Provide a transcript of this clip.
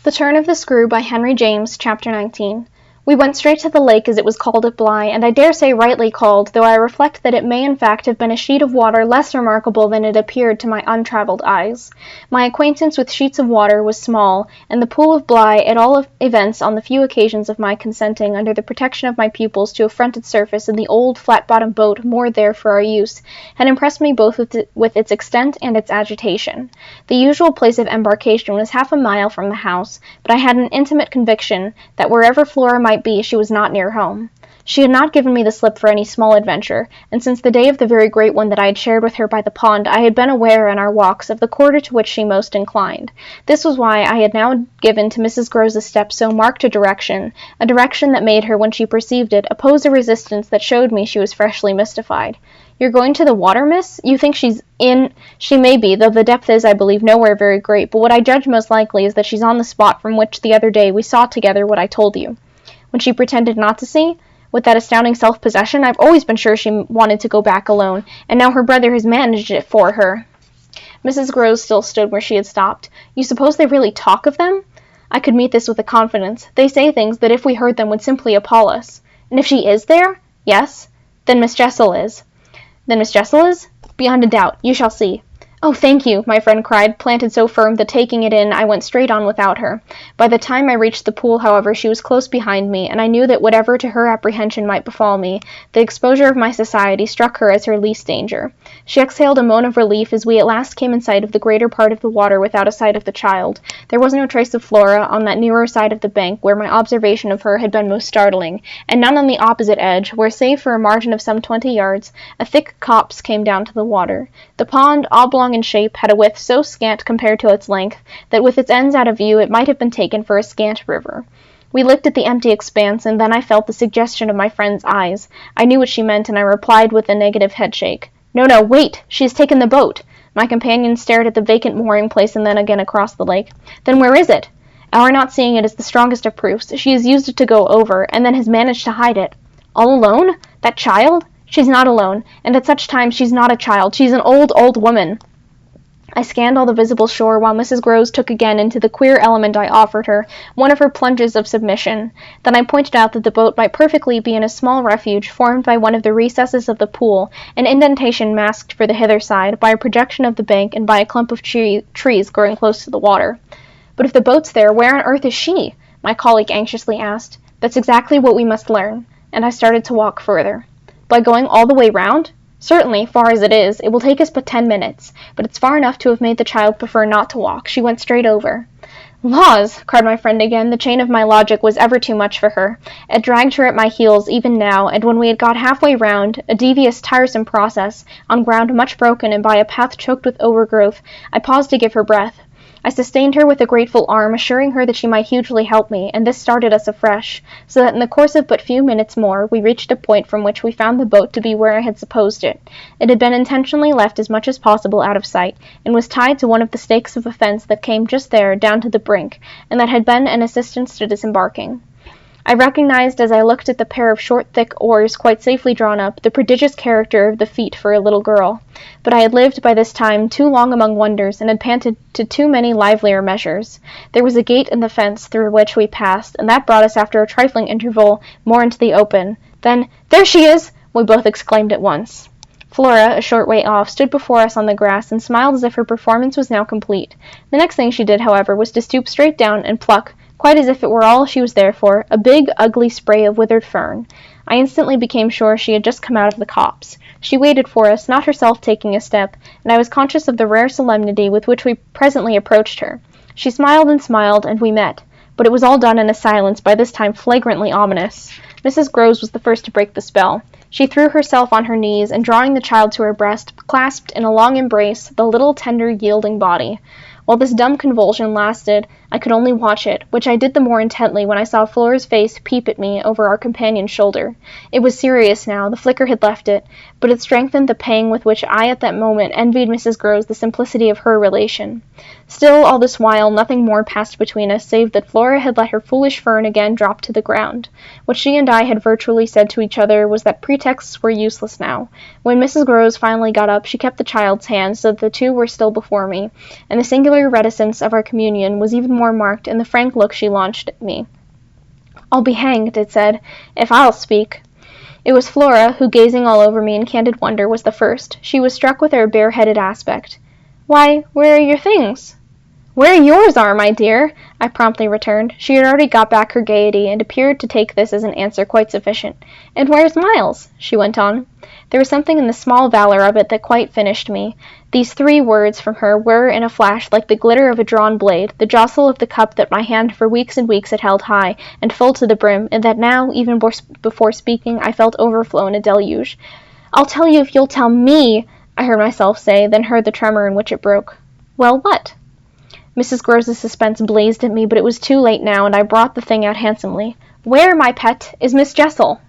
The Turn of the Screw by Henry James, Chapter 19. We went straight to the lake as it was called at Bly, and I dare say rightly called, though I reflect that it may in fact have been a sheet of water less remarkable than it appeared to my untravelled eyes. My acquaintance with sheets of water was small, and the pool of Bly, at all events on the few occasions of my consenting under the protection of my pupils to affront its surface in the old flat-bottomed boat moored there for our use, had impressed me both with its extent and its agitation. The usual place of embarkation was half a mile from the house, but I had an intimate conviction that wherever Flora might be, she was not near home. She had not given me the slip for any small adventure, and since the day of the very great one that I had shared with her by the pond, I had been aware in our walks of the quarter to which she most inclined. This was why I had now given to Mrs. Grove's step so marked a direction that made her, when she perceived it, oppose a resistance that showed me she was freshly mystified. "You're going to the water, miss? You think she's in—" "She may be, though the depth is, I believe, nowhere very great, but what I judge most likely is that she's on the spot from which the other day we saw together what I told you." "When she pretended not to see? With that astounding self-possession? I've always been sure she wanted to go back alone, and now her brother has managed it for her." Mrs. Grove still stood where she had stopped. "You suppose they really talk of them?" I could meet this with a confidence. "They say things that if we heard them would simply appall us." "And if she is there?" "Yes." "Then Miss Jessel is." "Then Miss Jessel is?" "Beyond a doubt. You shall see." "Oh, thank you," my friend cried, planted so firm that, taking it in, I went straight on without her. By the time I reached the pool, however, she was close behind me, and I knew that whatever to her apprehension might befall me, the exposure of my society struck her as her least danger. She exhaled a moan of relief as we at last came in sight of the greater part of the water without a sight of the child. There was no trace of Flora on that nearer side of the bank where my observation of her had been most startling, and none on the opposite edge, where, save for a margin of some 20 yards, a thick copse came down to the water. The pond, oblong in shape, had a width so scant compared to its length that with its ends out of view it might have been taken for a scant river. We looked at the empty expanse, and then I felt the suggestion of my friend's eyes. I knew what she meant, and I replied with a negative headshake. "No, wait! She has taken the boat!" My companion stared at the vacant mooring place and then again across the lake. "Then where is it?" "Our not seeing it is the strongest of proofs. She has used it to go over, and then has managed to hide it." "All alone? That child?" "She's not alone, and at such times she's not a child. She's an old woman." I scanned all the visible shore, while Mrs. Groves took again into the queer element I offered her one of her plunges of submission. Then I pointed out that the boat might perfectly be in a small refuge formed by one of the recesses of the pool, an indentation masked for the hither side by a projection of the bank and by a clump of trees growing close to the water. "But if the boat's there, where on earth is she?" my colleague anxiously asked. "That's exactly what we must learn," and I started to walk further. "By going all the way round?" "Certainly, far as it is. It will take us but 10 minutes. But it's far enough to have made the child prefer not to walk. She went straight over." "Laws!" cried my friend again. The chain of my logic was ever too much for her. It dragged her at my heels even now, and when we had got half-way round, a devious, tiresome process, on ground much broken and by a path choked with overgrowth, I paused to give her breath. I sustained her with a grateful arm, assuring her that she might hugely help me, and this started us afresh, so that in the course of but few minutes more we reached a point from which we found the boat to be where I had supposed it. It had been intentionally left as much as possible out of sight, and was tied to one of the stakes of a fence that came just there down to the brink, and that had been an assistance to disembarking. I recognized, as I looked at the pair of short, thick oars quite safely drawn up, the prodigious character of the feat for a little girl. But I had lived by this time too long among wonders, and had panted to too many livelier measures. There was a gate in the fence through which we passed, and that brought us after a trifling interval more into the open. Then, "There she is!" we both exclaimed at once. Flora, a short way off, stood before us on the grass and smiled as if her performance was now complete. The next thing she did, however, was to stoop straight down and pluck, quite as if it were all she was there for, a big, ugly spray of withered fern. I instantly became sure she had just come out of the copse. She waited for us, not herself taking a step, and I was conscious of the rare solemnity with which we presently approached her. She smiled, and we met. But it was all done in a silence by this time flagrantly ominous. Mrs. Groves was the first to break the spell. She threw herself on her knees, and drawing the child to her breast, clasped in a long embrace the little, tender, yielding body. While this dumb convulsion lasted, I could only watch it, which I did the more intently when I saw Flora's face peep at me over our companion's shoulder. It was serious now, the flicker had left it, but it strengthened the pang with which I at that moment envied Mrs. Groves the simplicity of her relation. Still, all this while, nothing more passed between us, save that Flora had let her foolish fern again drop to the ground. What she and I had virtually said to each other was that pretexts were useless now. When Mrs. Groves finally got up, she kept the child's hand, so that the two were still before me, and the singular familiar reticence of our communion was even more marked in the frank look she launched at me. "I'll be hanged," it said, "if I'll speak." It was Flora who, gazing all over me in candid wonder, was the first. She was struck with our bare-headed aspect. "Why, where are your things?" "Where yours are, my dear," I promptly returned. She had already got back her gaiety, and appeared to take this as an answer quite sufficient. "And where's Miles?" she went on. There was something in the small valour of it that quite finished me. These 3 words from her were, in a flash, like the glitter of a drawn blade, the jostle of the cup that my hand for weeks and weeks had held high, and full to the brim, and that now, even before speaking, I felt overflow in a deluge. "I'll tell you if you'll tell me," I heard myself say, then heard the tremor in which it broke. "Well, what?" Mrs. Grove's suspense blazed at me, but it was too late now, and I brought the thing out handsomely. "Where, my pet, is Miss Jessel?"